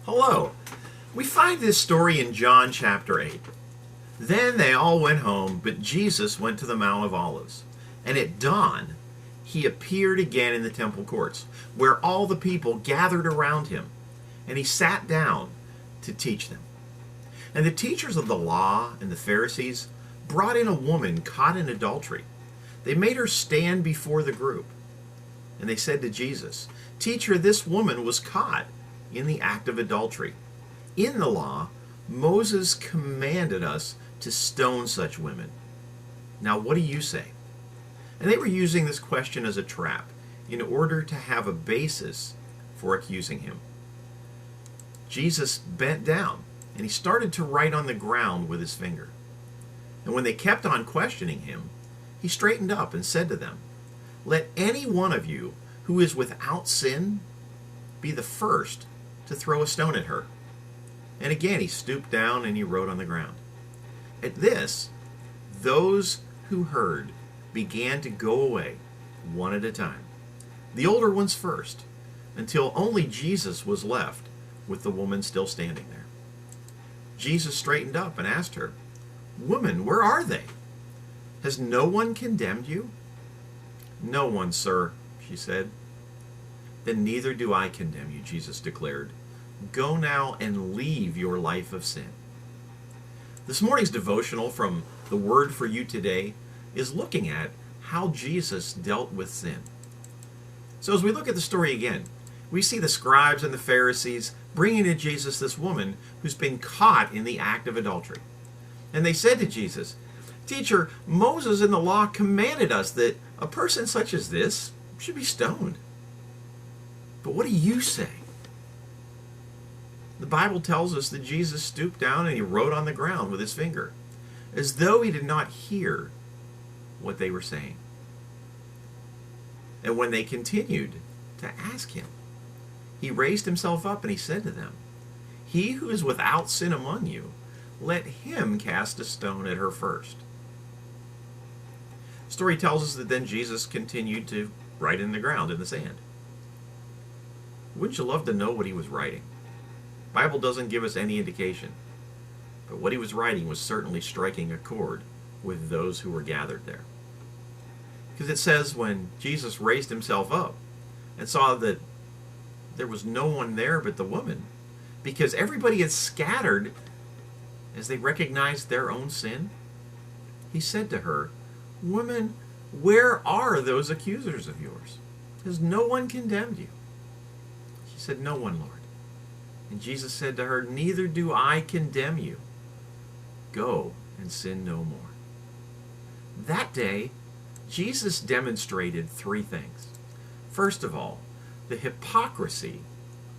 Hello. We find this story in John chapter 8. Then they all went home, but Jesus went to the Mount of Olives. And at dawn, he appeared again in the temple courts, where all the people gathered around him. And he sat down to teach them. And the teachers of the law and the Pharisees brought in a woman caught in adultery. They made her stand before the group. And they said to Jesus, "Teacher, this woman was caught in the act of adultery. In the law, Moses commanded us to stone such women. Now what do you say?" And they were using this question as a trap in order to have a basis for accusing him. Jesus bent down and he started to write on the ground with his finger. And when they kept on questioning him, he straightened up and said to them, "Let any one of you who is without sin be the first to throw a stone at her." And again he stooped down and he wrote on the ground. At this, those who heard began to go away one at a time, the older ones first, until only Jesus was left with the woman still standing there. Jesus straightened up and asked her, "Woman, where are they? Has no one condemned you?" "No one, sir," she said. "Then neither do I condemn you," Jesus declared. "Go now and leave your life of sin." This morning's devotional from the Word for You today is looking at how Jesus dealt with sin. So as we look at the story again, we see the scribes and the Pharisees bringing to Jesus this woman who's been caught in the act of adultery. And they said to Jesus, "Teacher, Moses in the law commanded us that a person such as this should be stoned. But what do you say?" The Bible tells us that Jesus stooped down and he wrote on the ground with his finger, as though he did not hear what they were saying. And when they continued to ask him, he raised himself up and he said to them, "He who is without sin among you, let him cast a stone at her first." The story tells us that then Jesus continued to write in the ground in the sand. Wouldn't you love to know what he was writing? The Bible doesn't give us any indication, but what he was writing was certainly striking a chord with those who were gathered there. Because it says when Jesus raised himself up and saw that there was no one there but the woman, because everybody had scattered as they recognized their own sin, he said to her, "Woman, where are those accusers of yours? Has no one condemned you?" She said, "No one, Lord." And Jesus said to her, "Neither do I condemn you. Go and sin no more." That day, Jesus demonstrated three things. First of all, the hypocrisy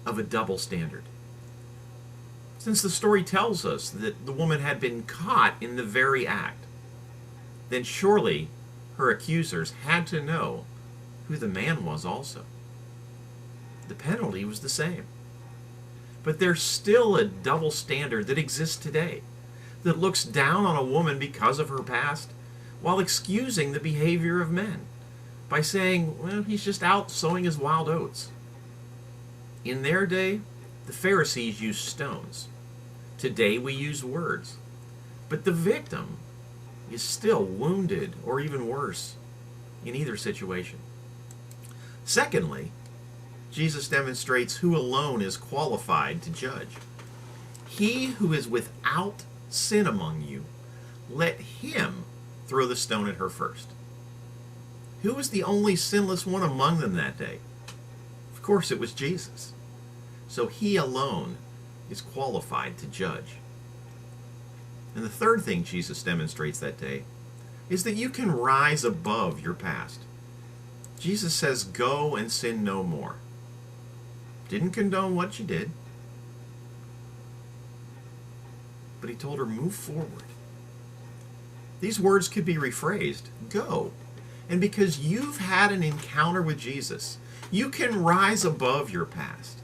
of a double standard. Since the story tells us that the woman had been caught in the very act, then surely her accusers had to know who the man was also. The penalty was the same. But there's still a double standard that exists today that looks down on a woman because of her past while excusing the behavior of men by saying, well, he's just out sowing his wild oats. In their day, the Pharisees used stones. Today we use words. But the victim is still wounded or even worse in either situation. Secondly, Jesus demonstrates who alone is qualified to judge. He who is without sin among you, let him throw the stone at her first. Who was the only sinless one among them that day? Of course it was Jesus. So he alone is qualified to judge. And the third thing Jesus demonstrates that day is that you can rise above your past. Jesus says, "Go and sin no more." Didn't condone what you did, but he told her, move forward. These words could be rephrased, go. And because you've had an encounter with Jesus, you can rise above your past.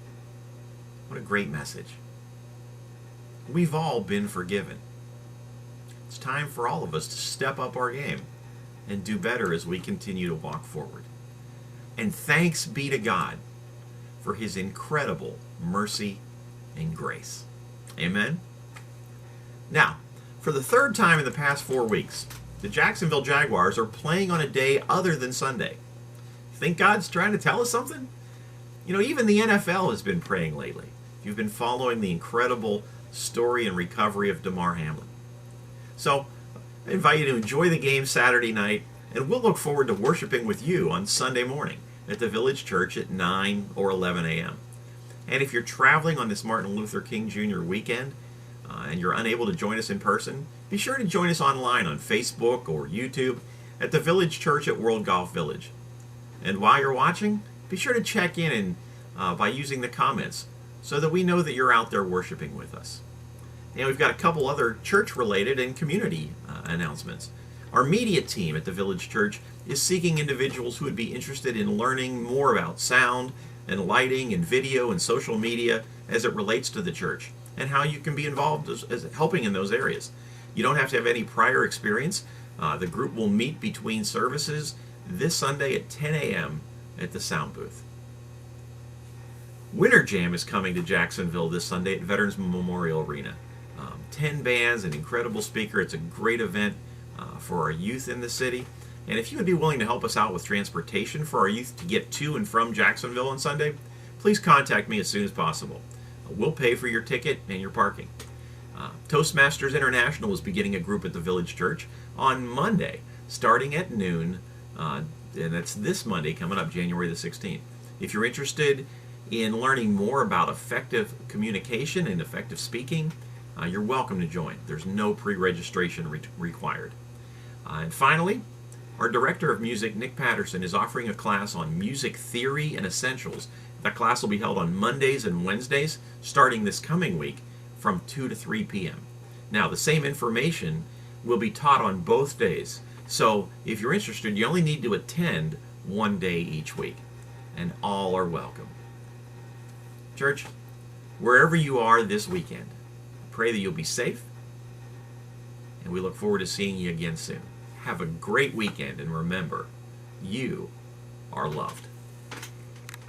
What a great message. We've all been forgiven. It's time for all of us to step up our game and do better as we continue to walk forward. And thanks be to God for his incredible mercy and grace. Amen? Now, for the third time in the past 4 weeks, the Jacksonville Jaguars are playing on a day other than Sunday. Think God's trying to tell us something? You know, even the NFL has been praying lately. You've been following the incredible story and recovery of Damar Hamlin. So, I invite you to enjoy the game Saturday night, and we'll look forward to worshiping with you on Sunday morning at the Village Church at 9 or 11 a.m. And if you're traveling on this Martin Luther King Jr. weekend, and you're unable to join us in person, be sure to join us online on Facebook or YouTube at the Village Church at World Golf Village. And while you're watching, be sure to check in by using the comments so that we know that you're out there worshiping with us. And we've got a couple other church-related and community announcements. Our media team at the Village Church is seeking individuals who would be interested in learning more about sound and lighting and video and social media as it relates to the church, and how you can be involved as helping in those areas. You don't have to have any prior experience. The group will meet between services this Sunday at 10 a.m. at the sound booth. Winter Jam is coming to Jacksonville this Sunday at Veterans Memorial Arena. 10 bands, an incredible speaker. It's a great event for our youth in the city. And if you would be willing to help us out with transportation for our youth to get to and from Jacksonville on Sunday, please contact me as soon as possible. We'll pay for your ticket and your parking. Toastmasters International is beginning a group at the Village Church on Monday, starting at noon, and that's this Monday coming up, January the 16th. If you're interested in learning more about effective communication and effective speaking, you're welcome to join. There's no pre-registration required. And finally, our Director of Music, Nick Patterson, is offering a class on music theory and essentials. That class will be held on Mondays and Wednesdays, starting this coming week from 2 to 3 p.m. Now, the same information will be taught on both days. So, if you're interested, you only need to attend one day each week. And all are welcome. Church, wherever you are this weekend, I pray that you'll be safe. And we look forward to seeing you again soon. Have a great weekend, and remember, you are loved.